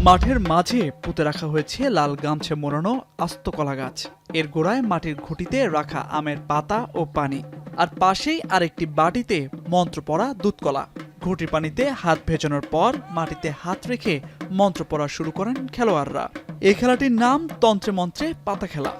মাঠের মাঝে পুঁতে রাখা হয়েছে লাল গামছে মোড়ানো আস্ত কলা গাছ। এর গোড়ায় মাটির ঘটিতে রাখা আমের পাতা ও পানি, আর পাশেই আরেকটি বাটিতে মন্ত্র পড়া দুধকলা। ঘটির পানিতে হাত ভেজানোর পর মাটিতে হাত রেখে মন্ত্র পড়া শুরু করেন খেলোয়াড়রা। এই খেলাটির নাম তন্ত্রে মন্ত্রে পাতা খেলা।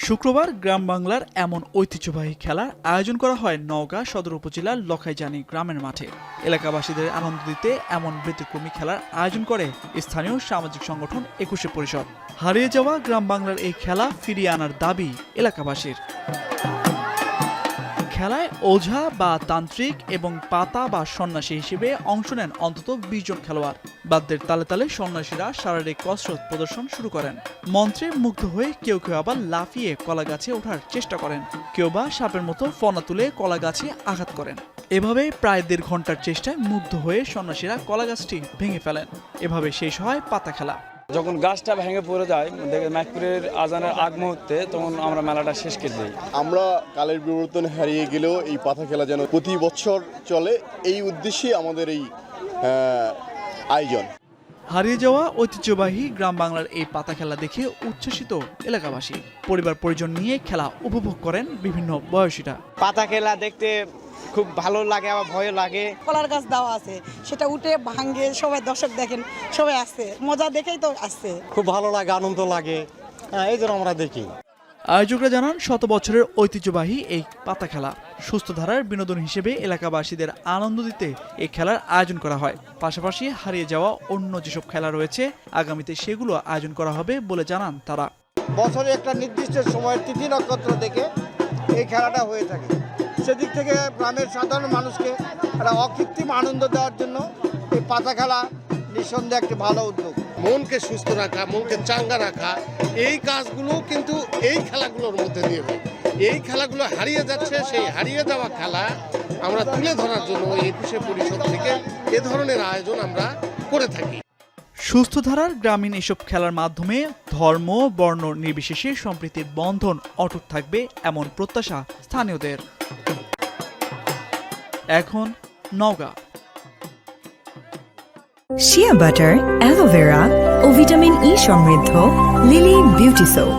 শুক্রবার গ্রাম বাংলার এমন ঐতিহ্যবাহী খেলার আয়োজন করা হয় নওগাঁ সদর উপজেলার লখাইজানি গ্রামের মাঠে। এলাকাবাসীদের আনন্দ দিতে এমন ব্যতিক্রমী খেলার আয়োজন করে স্থানীয় সামাজিক সংগঠন ২১শে পরিষদ। হারিয়ে যাওয়া গ্রাম বাংলার এই খেলা ফিরিয়ে আনার দাবি এলাকাবাসীর। খেলায় ওঝা বা তান্ত্রিক এবং পাতা বা সন্ন্যাসী হিসেবে অংশ নেন অন্তত ২০ জন খেলোয়াড়। বাদ্যের তালে তালে সন্ন্যাসীরা শারীরিক কসরত প্রদর্শন শুরু করেন। মন্ত্রে মুগ্ধ হয়ে কেউ কেউ আবার লাফিয়ে কলা গাছে ওঠার চেষ্টা করেন, কেউ বা সাপের মতো ফনা তুলে কলা গাছে আঘাত করেন। এভাবে প্রায় ১.৫ ঘন্টার চেষ্টায় মুগ্ধ হয়ে সন্ন্যাসীরা কলা গাছটি ভেঙে ফেলেন। এভাবে শেষ হয় পাতা খেলা। যখন গাছটা ভেঙে পড়ে যায় মাইকপুরের আজানের আগ মুহূর্তে, তখন আমরা মেলাটা শেষ করে দিই। আমরা কালের বিবর্তন হারিয়ে গেলেও এই পাতা খেলা যেন প্রতি বছর চলে, এই উদ্দেশ্যে আমাদের এই আয়োজন। হারিয়ে যাওয়া ঐতিহ্যবাহী গ্রাম বাংলার এই পাতা খেলা দেখে উচ্ছ্বসিত এলাকাবাসী। পরিবার পরিজন নিয়ে খেলা উপভোগ করেন বিভিন্ন বয়সীরা। পাতা খেলা দেখতে খুব ভালো লাগে, আবার ভয় লাগে। কলার গাছ দেওয়া আছে, সেটা উঠে ভাঙ্গে সবাই দর্শক দেখেন, সবাই আসছে, মজা দেখেই তো আসছে। খুব ভালো লাগে, আনন্দ লাগে, এই জন্য আমরা দেখি। আয়োজকরা জানান, শত বছরের ঐতিহ্যবাহী এই পাতা খেলা সুস্থ ধারার বিনোদন হিসেবে এলাকাবাসীদের আনন্দ দিতে এই খেলার আয়োজন করা হয়। পাশাপাশি হারিয়ে যাওয়া অন্য যেসব খেলা রয়েছে আগামীতে সেগুলো আয়োজন করা হবে বলে জানান তারা। বছরে একটা নির্দিষ্ট সময়ের তিথি নক্ষত্র দেখে এই খেলাটা হয়ে থাকে। সেদিক থেকে গ্রামের সাধারণ মানুষকে একটা অকৃত্রিম আনন্দ দেওয়ার জন্য এই পাতা খেলা নিঃসন্দেহে একটি ভালো উদ্যোগ। মনকে সুস্থ রাখা, মনকে চাঙ্গা রাখা, এই কাজগুলো কিন্তু এই খেলাগুলোর মধ্যে দিয়ে হয়। এই খেলাগুলো হারিয়ে যাচ্ছে, সেই হারিয়ে যাওয়া খেলা আমরা তুলে ধরার জন্য ২১শে পরিষদ থেকে এ ধরনের আয়োজন আমরা করে থাকি। সুস্থ ধারার গ্রামীণ এসব খেলার মাধ্যমে ধর্ম বর্ণ নির্বিশেষে সম্প্রীতির বন্ধন অটুট থাকবে, এমন প্রত্যাশা স্থানীয়দের। এখন নওগাঁ। শিয়া বাটার, অ্যালোভেরা ও ভিটামিন ই সমৃদ্ধ লিলি বিউটি সোপ।